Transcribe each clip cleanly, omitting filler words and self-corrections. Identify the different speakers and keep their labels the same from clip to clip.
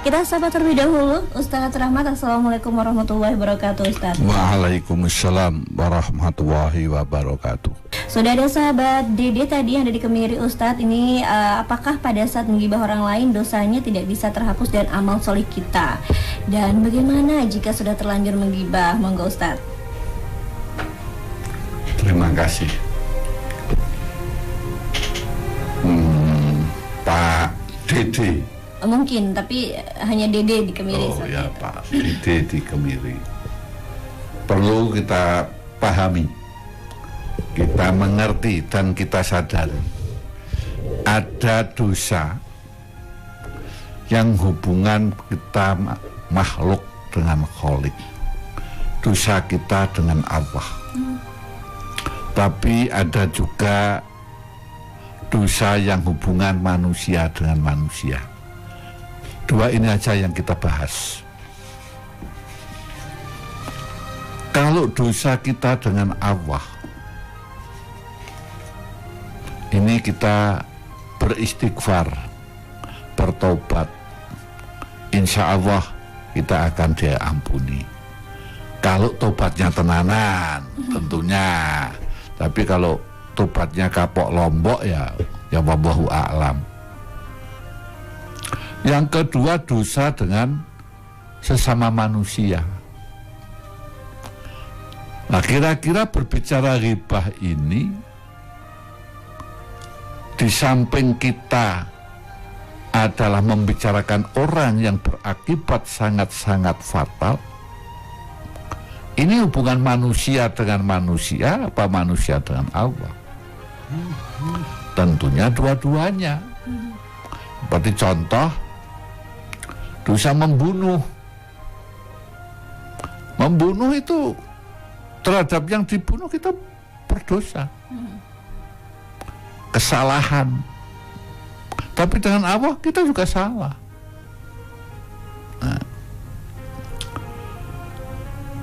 Speaker 1: Kita sapa terlebih dahulu Ustaz Rahmat. Assalamualaikum warahmatullahi wabarakatuh, Ustaz.
Speaker 2: Waalaikumsalam warahmatullahi wabarakatuh.
Speaker 1: Sudah ada sahabat Dede tadi yang ada di Kemiri, Ustadz. Ini apakah pada saat menggibah orang lain dosanya tidak bisa terhapus dan amal soleh kita? Dan bagaimana jika sudah terlanjur menggibah? Monggo, Ustadz.
Speaker 2: Terima kasih. Pak Dede.
Speaker 1: Mungkin, tapi hanya Dede di Kemiri.
Speaker 2: Oh ya, Pak Dede di Kemiri. Perlu kita pahami, kita mengerti dan kita sadar ada dosa yang hubungan kita makhluk dengan Khalik, dosa kita dengan Allah. Tapi ada juga dosa yang hubungan manusia dengan manusia. Dua ini aja yang kita bahas. Kalau dosa kita dengan Allah, ini kita beristighfar, bertobat, insya Allah kita akan diampuni. Kalau tobatnya tenanan, tentunya. Tapi kalau tobatnya kapok lombok ya wallahu a'lam. Yang kedua, dosa dengan sesama manusia. Nah, kira-kira berbicara ghibah ini, di samping kita adalah membicarakan orang yang berakibat sangat-sangat fatal, ini hubungan manusia dengan manusia apa manusia dengan Allah? Tentunya dua-duanya. Seperti contoh, dosa membunuh. Membunuh itu terhadap yang dibunuh kita berdosa. Kesalahan. Tapi dengan Allah kita juga salah.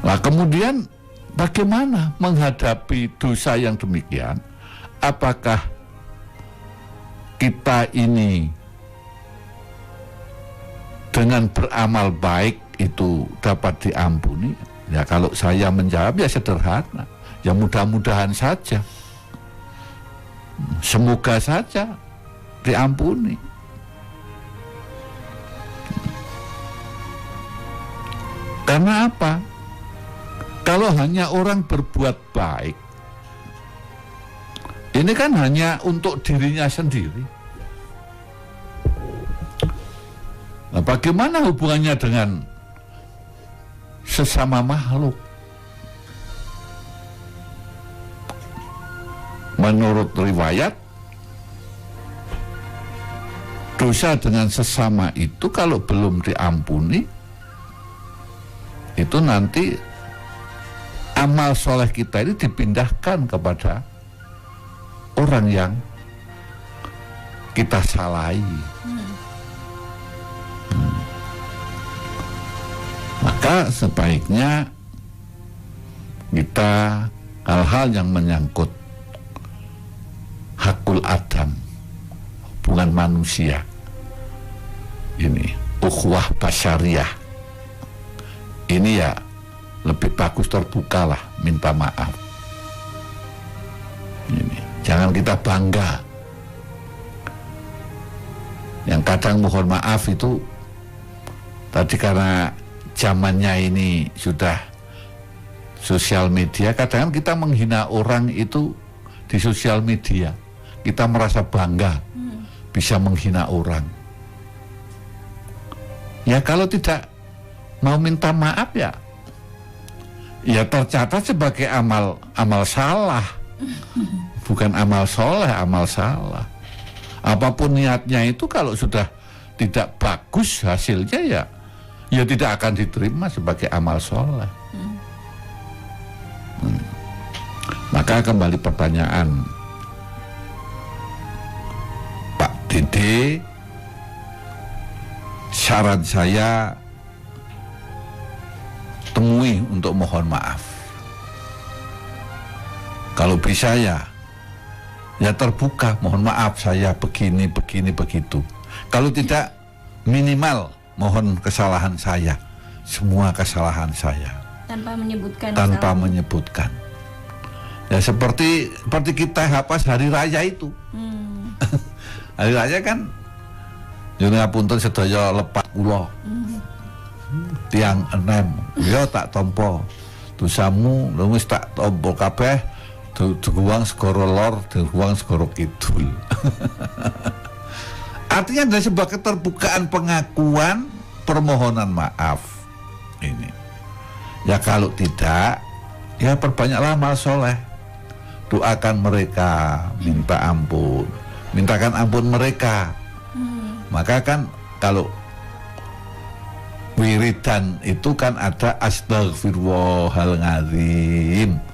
Speaker 2: Nah, kemudian bagaimana menghadapi dosa yang demikian? Apakah kita ini dengan beramal baik itu dapat diampuni? Ya, kalau saya menjawab ya sederhana, ya mudah-mudahan saja, semoga saja diampuni. Karena apa? Kalau hanya orang berbuat baik, ini kan hanya untuk dirinya sendiri. Nah, bagaimana hubungannya dengan sesama makhluk? Menurut riwayat, dosa dengan sesama itu kalau belum diampuni, itu nanti amal soleh kita ini dipindahkan kepada orang yang kita salahi. Maka sebaiknya kita hal-hal yang menyangkut hakul adam, hubungan manusia, ini ukhuwah basyariyah, ini ya lebih bagus terbuka lah, minta maaf. Ini jangan kita bangga. Yang kadang mohon maaf itu tadi karena zamannya ini sudah sosial media, kadang kita menghina orang itu di sosial media. Kita merasa bangga bisa menghina orang. Ya kalau tidak mau minta maaf ya tercatat sebagai amal salah, bukan amal soleh, amal salah. Apapun niatnya itu kalau sudah tidak bagus hasilnya ya tidak akan diterima sebagai amal soleh. Maka kembali pertanyaan Pak Dede, syarat saya temui untuk mohon maaf. Kalau bisa ya terbuka, mohon maaf saya begini begitu. Kalau tidak, minimal mohon kesalahan saya, semua kesalahan saya.
Speaker 1: Tanpa menyebutkan.
Speaker 2: Tanpa menyebutkan. Ya seperti kita pas hari raya itu. Hari raya kan nyuwun ngapunten sedaya lepat kula. Tiang enem, ya tak tampa. Dosamu wis tak tampa kabeh. Duguang segoro lor, duguang segoro kidul. Artinya dari sebuah keterbukaan pengakuan, permohonan maaf ini. Ya kalau tidak, ya perbanyaklah amal soleh. Doakan mereka, minta ampun, mintakan ampun mereka. Maka kan kalau wiridan itu kan ada astaghfirullahaladzim.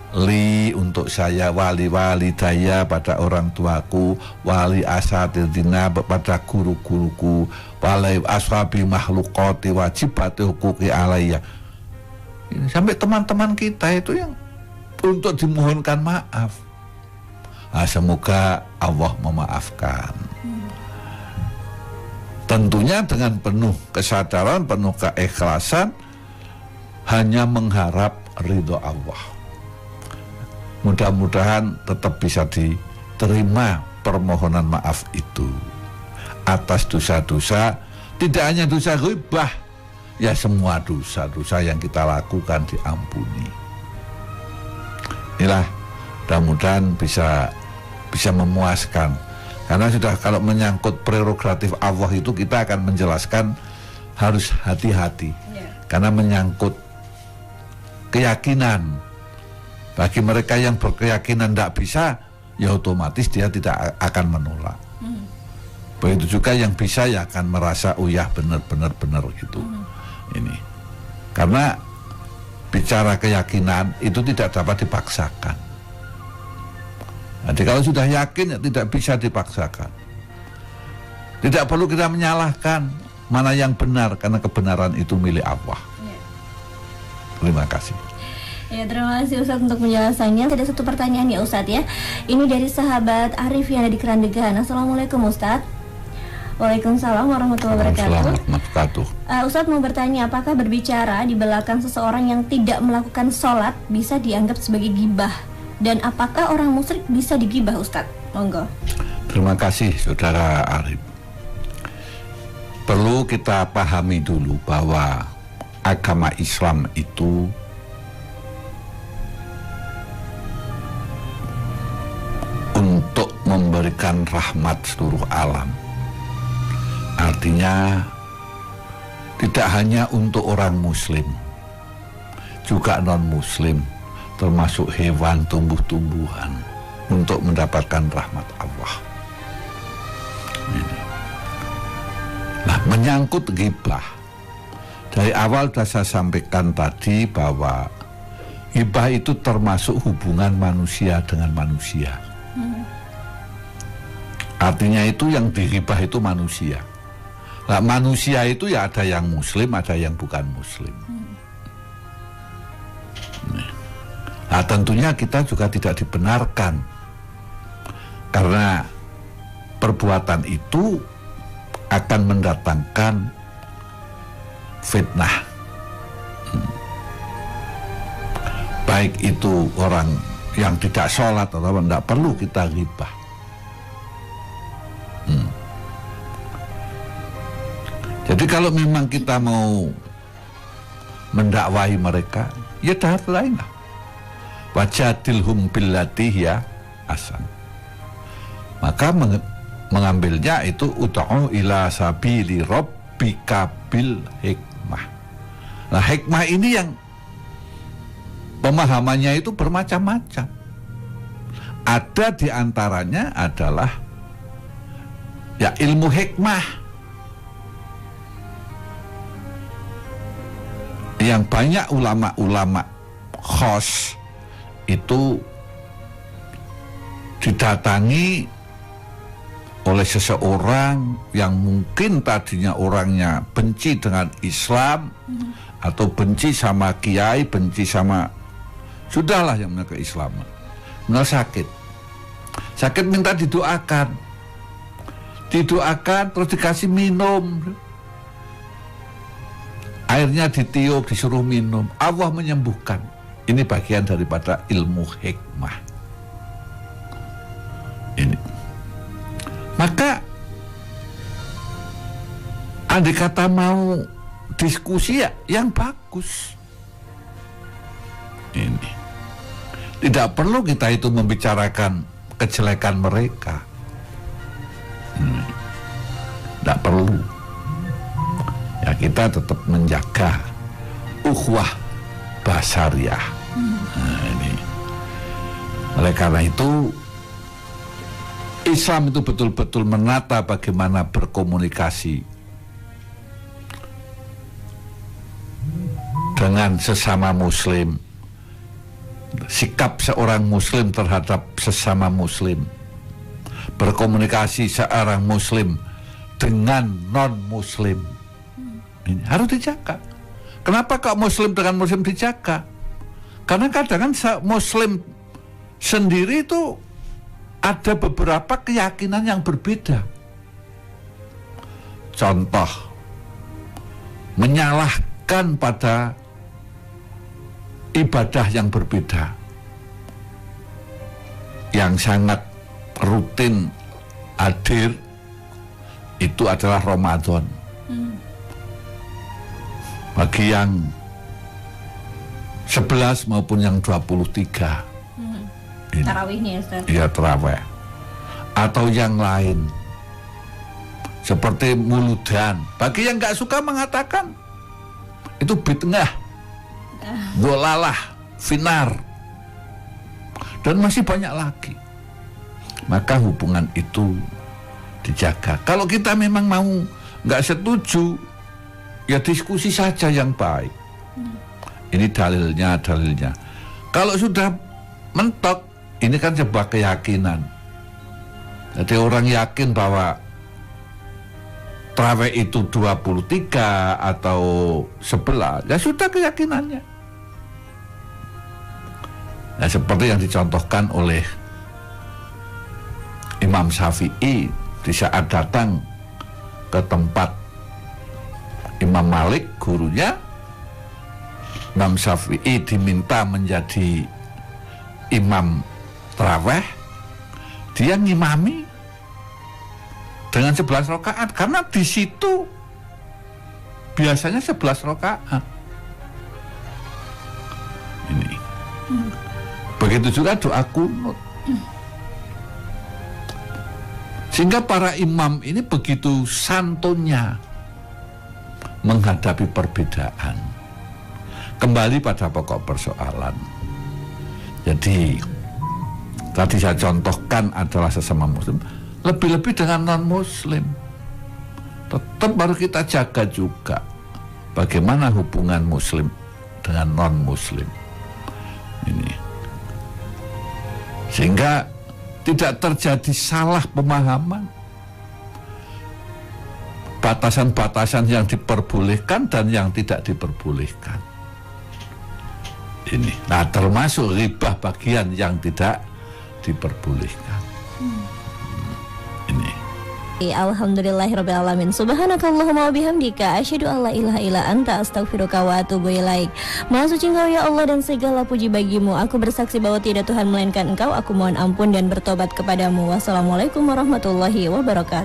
Speaker 2: Li untuk saya, wali daya pada orang tuaku, wali asatidina pada guru-guruku, wali ashabi makhlukati wajibati hukuki alaiya. Ini sampai teman-teman kita itu yang untuk dimohonkan maaf. Nah, semoga Allah memaafkan. Tentunya dengan penuh kesadaran, penuh keikhlasan, hanya mengharap ridho Allah. Mudah-mudahan tetap bisa diterima permohonan maaf itu atas dosa-dosa, tidak hanya dosa ghibah, ya semua dosa-dosa yang kita lakukan diampuni. Inilah mudah-mudahan bisa memuaskan, karena sudah kalau menyangkut prerogatif Allah itu kita akan menjelaskan harus hati-hati, karena menyangkut keyakinan. Bagi mereka yang berkeyakinan tidak bisa, ya otomatis dia tidak akan menolak. Begitu juga yang bisa ya akan merasa, oh ya benar gitu. Ini karena bicara keyakinan itu tidak dapat dipaksakan. Jadi kalau sudah yakin ya tidak bisa dipaksakan. Tidak perlu kita menyalahkan mana yang benar, karena kebenaran itu milik Allah. Terima kasih.
Speaker 1: Ya, terima kasih Ustadz untuk penjelasannya. Ada satu pertanyaan ya Ustadz ya. Ini dari sahabat Arif yang ada di Kerandegan. Assalamualaikum Ustadz. Waalaikumsalam warahmatullahi wabarakatuh. Ustadz mau bertanya, apakah berbicara di belakang seseorang yang tidak melakukan sholat bisa dianggap sebagai gibah? Dan apakah orang musyrik bisa digibah Ustadz? Monggo.
Speaker 2: Terima kasih Saudara Arif. Perlu kita pahami dulu bahwa agama Islam itu untuk memberikan rahmat seluruh alam. Artinya tidak hanya untuk orang muslim, juga non-muslim, termasuk hewan, tumbuh-tumbuhan, untuk mendapatkan rahmat Allah. Ini. Nah, menyangkut ghibah, dari awal sudah saya sampaikan tadi bahwa ghibah itu termasuk hubungan manusia dengan manusia. Artinya itu yang dighibah itu manusia. Nah, manusia itu ya ada yang muslim, ada yang bukan muslim. Nah, tentunya kita juga tidak dibenarkan, karena perbuatan itu akan mendatangkan fitnah. Baik itu orang yang tidak sholat atau tidak perlu kita ghibah. Jadi kalau memang kita mau mendakwahi mereka, ya dakwailah. Wajadilhum billati ya asan. Maka mengambilnya itu ud'u ila sabili rabbika bil hikmah. Nah, hikmah ini yang pemahamannya itu bermacam-macam. Ada di antaranya adalah ya ilmu hikmah yang banyak ulama-ulama khos itu didatangi oleh seseorang yang mungkin tadinya orangnya benci dengan Islam, atau benci sama kiai, benci sama sudahlah yang namanya keislaman. Sakit minta didoakan terus dikasih minum, airnya ditiup, disuruh minum, Allah menyembuhkan. Ini bagian daripada ilmu hikmah. Ini. Maka andai kata mau diskusi ya yang bagus. Ini. Tidak perlu kita itu membicarakan kejelekan mereka. Tidak perlu. Ya kita tetap menjaga ukhuwah basariyah. Nah, ini. Oleh karena itu Islam itu betul-betul menata bagaimana berkomunikasi dengan sesama muslim, sikap seorang muslim terhadap sesama muslim, berkomunikasi seorang muslim dengan non-muslim. Ini harus dijaga. Kenapa kok muslim dengan muslim dijaga? Karena kadang kan muslim sendiri itu ada beberapa keyakinan yang berbeda. Contoh, menyalahkan pada ibadah yang berbeda, yang sangat rutin hadir itu adalah Ramadan. Bagi yang 11 maupun yang 23.
Speaker 1: Tarawih nih Ustaz.
Speaker 2: Iya, tarawih. Atau yang lain seperti muludan. Bagi yang nggak suka mengatakan itu bid'ah, dolalah, finar, dan masih banyak lagi. Maka hubungan itu dijaga. Kalau kita memang mau nggak setuju, ya diskusi saja yang baik. Ini dalilnya. Kalau sudah mentok, ini kan sebuah keyakinan. Jadi orang yakin bahwa tarawih itu 23 atau 11, ya sudah keyakinannya. Nah, seperti yang dicontohkan oleh Imam Syafi'i di saat datang ke tempat Imam Malik, gurunya. Imam Syafi'i diminta menjadi imam tarawih, dia ngimami dengan 11 rakaat karena di situ biasanya 11 rakaat. Ini. Begitu juga doa kunut. Sehingga para imam ini begitu santunnya menghadapi perbedaan. Kembali pada pokok persoalan. Jadi tadi saya contohkan adalah sesama muslim, lebih-lebih dengan non-muslim. Tetap baru kita jaga juga bagaimana hubungan muslim dengan non-muslim. Ini. Sehingga tidak terjadi salah pemahaman. Batasan-batasan yang diperbolehkan dan yang tidak diperbolehkan. Ini. Nah, termasuk ribah bagian yang tidak diperbolehkan. Ini.
Speaker 1: Alhamdulillahirrabbilalamin. Subhanakallahumma wabihamdika asyhadu an la ilaha illa anta astaghfiruka wa atubu ilaik. Maha suci Engkau ya Allah dan segala puji bagimu. Aku bersaksi bahwa tidak Tuhan melainkan Engkau. Aku mohon ampun dan bertobat kepadamu. Wassalamualaikum warahmatullahi wabarakatuh.